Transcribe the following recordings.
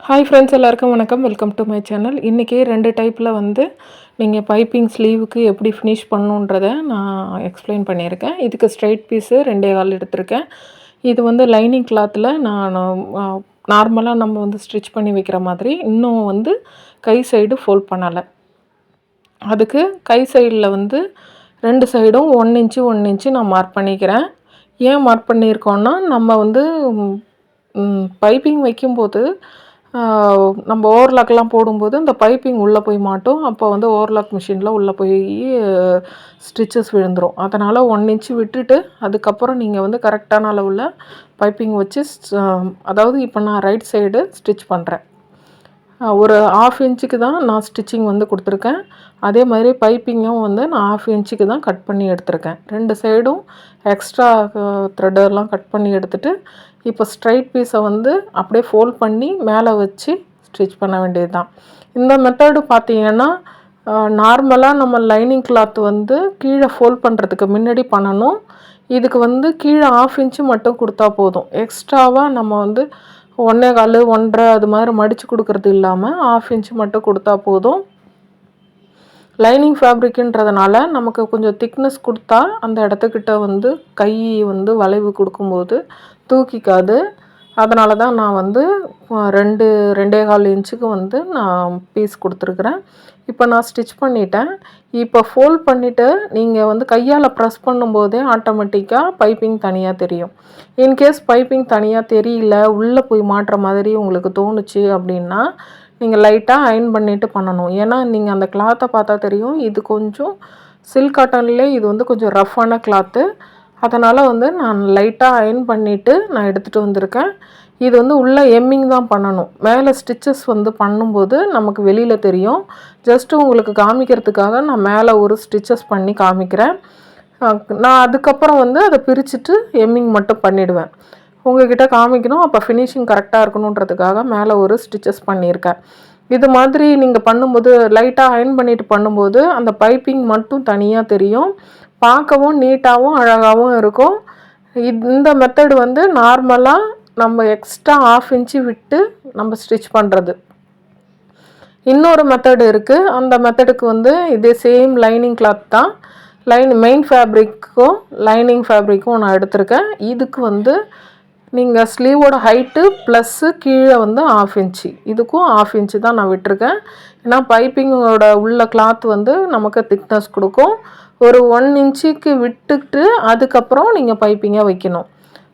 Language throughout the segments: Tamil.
ஹாய் ஃப்ரெண்ட்ஸ், எல்லாருக்கும் வணக்கம். Welcome to my channel. இன்றைக்கி 2 டைப்பில் நீங்கள் பைப்பிங் ஸ்லீவுக்கு எப்படி ஃபினிஷ் பண்ணணுன்றதை நான் எக்ஸ்பிளைன் பண்ணியிருக்கேன். இதுக்கு ஸ்ட்ரைட் பீஸு 2.25 எடுத்திருக்கேன். இது லைனிங் கிளாத்தில் நான் நார்மலாக நம்ம ஸ்டிச் பண்ணி வைக்கிற மாதிரி இன்னும் கை சைடு ஃபோல்ட் பண்ணலை. அதுக்கு கை சைடில் 2 சைடும் 1 இன்ச்சு 1 இன்ச்சு நான் மார்க் பண்ணிக்கிறேன். ஏன் மார்க் பண்ணியிருக்கோன்னா, நம்ம பைப்பிங் வைக்கும்போது நம்ம ஓவர்லாக்லாம் போடும்போது இந்த பைப்பிங் உள்ளே போய் மாட்டும். அப்போ ஓவர்லாக் மிஷினில் உள்ளே போய் ஸ்டிச்சஸ் விழுந்துடும். அதனால் 1 இன்ச்சு விட்டுட்டு அதுக்கப்புறம் நீங்கள் கரெக்டான அளவில் பைப்பிங் வச்சு அதாவது இப்போ நான் ரைட் சைடு ஸ்டிச் பண்ணுறேன். ஒரு 1/2 இன்ச்சுக்கு தான் நான் ஸ்டிச்சிங் கொடுத்துருக்கேன். அதே மாதிரி பைப்பிங்கும் நான் 1/2 இன்ச்சுக்கு தான் கட் பண்ணி எடுத்திருக்கேன். 2 சைடும் எக்ஸ்ட்ரா த்ரெட்டெல்லாம் கட் பண்ணி எடுத்துகிட்டு இப்போ ஸ்ட்ரைட் பீஸை அப்படியே ஃபோல்ட் பண்ணி மேலே வச்சு ஸ்டிச் பண்ண வேண்டியது தான். இந்த மெத்தடு பார்த்தீங்கன்னா நார்மலாக நம்ம லைனிங் கிளாத் கீழே ஃபோல்ட் பண்ணுறதுக்கு முன்னாடி பண்ணணும். இதுக்கு கீழே 1/2 இன்ச்சு மட்டும் கொடுத்தா போதும். எக்ஸ்ட்ராவாக நம்ம 1.25 1.5 அது மாதிரி மடித்து கொடுக்கறது இல்லாமல் 1/2 இன்ச்சு மட்டும் கொடுத்தா போதும். லைனிங் ஃபேப்ரிக்குன்றதுனால நமக்கு கொஞ்சம் திக்னஸ் கொடுத்தா அந்த இடத்துக்கிட்ட கை வளைவு கொடுக்கும்போது தூக்கிக்காது. அதனால தான் நான் 2.25 இன்ச்சுக்கு நான் பீஸ் கொடுத்துருக்குறேன். இப்போ நான் ஸ்டிச் பண்ணிட்டேன். இப்போ ஃபோல்ட் பண்ணிவிட்டு நீங்கள் கையால் ப்ரெஸ் பண்ணும்போதே ஆட்டோமேட்டிக்காக பைப்பிங் தனியாக தெரியும். இன்கேஸ் பைப்பிங் தனியாக தெரியல, உள்ளே போய் மாட்டுற மாதிரி உங்களுக்கு தோணுச்சு அப்படின்னா நீங்கள் லைட்டாக அயர்ன் பண்ணிவிட்டு பண்ணணும். ஏன்னா நீங்கள் அந்த கிளாத்தை பார்த்தா தெரியும், இது கொஞ்சம் சில்க் காட்டன்லேயே இது கொஞ்சம் ரஃப்பான கிளாத்து. அதனால் நான் லைட்டாக அயர்ன் பண்ணிவிட்டு நான் எடுத்துகிட்டு வந்திருக்கேன். இது உள்ளே எம்மிங் தான் பண்ணணும். மேலே ஸ்டிச்சஸ் பண்ணும்போது நமக்கு வெளியில் தெரியும். ஜஸ்ட்டு உங்களுக்கு காமிக்கிறதுக்காக நான் மேலே ஒரு ஸ்டிச்சஸ் பண்ணி காமிக்கிறேன். நான் அதுக்கப்புறம் அதை பிரிச்சுட்டு எம்மிங் மட்டும் பண்ணிவிடுவேன். உங்கள்கிட்ட காமிக்கணும், அப்போ ஃபினிஷிங் கரெக்டாக இருக்கணுன்றதுக்காக மேலே ஒரு ஸ்டிச்சஸ் பண்ணியிருக்கேன். இது மாதிரி நீங்கள் பண்ணும்போது லைட்டாக அயர்ன் பண்ணிவிட்டு பண்ணும்போது அந்த பைப்பிங் மட்டும் தனியாக தெரியும். பார்க்கவும் நீட்டாகவும் அழகாகவும் இருக்கும். இந்த மெத்தடு நார்மலாக நம்ம எக்ஸ்ட்ரா 1/2 இன்ச்சு விட்டு நம்ம ஸ்டிச் பண்ணுறது. இன்னொரு மெத்தடு இருக்குது. அந்த மெத்தடுக்கு இதே சேம் லைனிங் கிளாத் தான். மெயின் ஃபேப்ரிக்கும் லைனிங் ஃபேப்ரிக்கும் நான் எடுத்திருக்கேன். இதுக்கு நீங்கள் ஸ்லீவோட ஹைட்டு ப்ளஸ்ஸு கீழே 1/2 இன்ச்சு, இதுக்கும் 1/2 இன்ச்சு தான் நான் விட்டுருக்கேன். ஏன்னா பைப்பிங்கோட உள்ள கிளாத் நமக்கு திக்னஸ் கொடுக்கும். ஒரு 1 இன்ச்சுக்கு விட்டுட்டு அதுக்கப்புறம் நீங்கள் பைப்பிங்கை வைக்கணும்.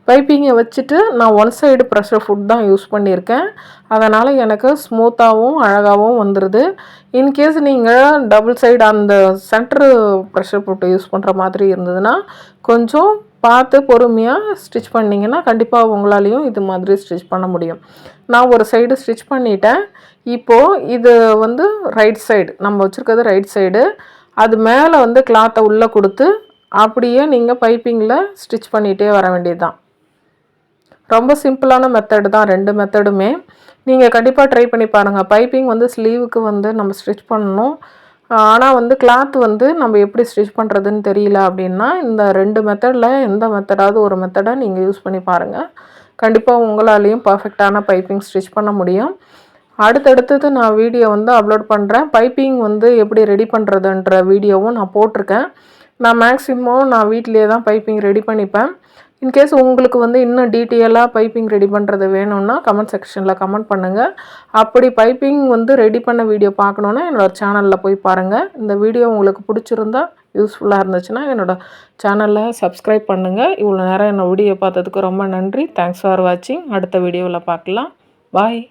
பைப்பிங்கை வச்சுட்டு நான் 1 சைடு ப்ரெஷர் ஃபுட் தான் யூஸ் பண்ணியிருக்கேன். அதனால் எனக்கு ஸ்மூத்தாகவும் அழகாகவும் வந்துடுது. இன்கேஸ் நீங்கள் டபுள் சைடு அந்த சென்ட்ரு ப்ரெஷர் ஃபுட்டை யூஸ் பண்ணுற மாதிரி இருந்ததுன்னா கொஞ்சம் பார்த்து பொறுமையாக ஸ்டிச் பண்ணிங்கன்னா கண்டிப்பாக உங்களாலேயும் இது மாதிரி ஸ்டிச் பண்ண முடியும். நான் ஒரு சைடு ஸ்டிச் பண்ணிட்டேன். இப்போது இது ரைட் சைடு நம்ம வச்சுருக்கிறது ரைட் சைடு. அது மேலே கிளாத்தை உள்ளே கொடுத்து அப்படியே நீங்கள் பைப்பிங்கில் ஸ்டிச் பண்ணிகிட்டே வர வேண்டியது தான். ரொம்ப சிம்பிளான மெத்தடு தான் 2 மெத்தடுமே. நீங்கள் கண்டிப்பாக ட்ரை பண்ணி பாருங்கள். பைப்பிங் ஸ்லீவுக்கு நம்ம ஸ்டிச் பண்ணணும். ஆனால் கிளாத் நம்ம எப்படி ஸ்டிச் பண்ணுறதுன்னு தெரியல அப்படின்னா இந்த 2 மெத்தடில் எந்த மெத்தடாவது ஒரு மெத்தடை நீங்கள் யூஸ் பண்ணி பாருங்கள். கண்டிப்பாக உங்களாலேயும் பர்ஃபெக்டான பைப்பிங் ஸ்டிச் பண்ண முடியும். அடுத்தடுத்தது நான் வீடியோ அப்லோட் பண்ணுறேன். பைப்பிங் எப்படி ரெடி பண்ணுறதுன்ற வீடியோவும் நான் போட்டிருக்கேன். நான் மேக்ஸிமம் வீட்டிலே தான் பைப்பிங் ரெடி பண்ணிப்பேன். இன்கேஸ் உங்களுக்கு இன்னும் டீட்டெயிலாக பைப்பிங் ரெடி பண்ணுறது வேணும்னா கமெண்ட் செக்ஷனில் கமெண்ட் பண்ணுங்கள். அப்படி பைப்பிங் ரெடி பண்ண வீடியோ பார்க்கணுன்னா என்னோடய சேனலில் போய் பாருங்கள். இந்த வீடியோ உங்களுக்கு பிடிச்சிருந்தா யூஸ்ஃபுல்லாக இருந்துச்சுன்னா என்னோடய சேனலில் சப்ஸ்கிரைப் பண்ணுங்கள். இவ்வளோ நேரம் என்னோடய வீடியோ பார்த்ததுக்கு ரொம்ப நன்றி. தேங்க்ஸ் ஃபார் வாட்சிங். அடுத்த வீடியோவில் பார்க்கலாம். பாய்.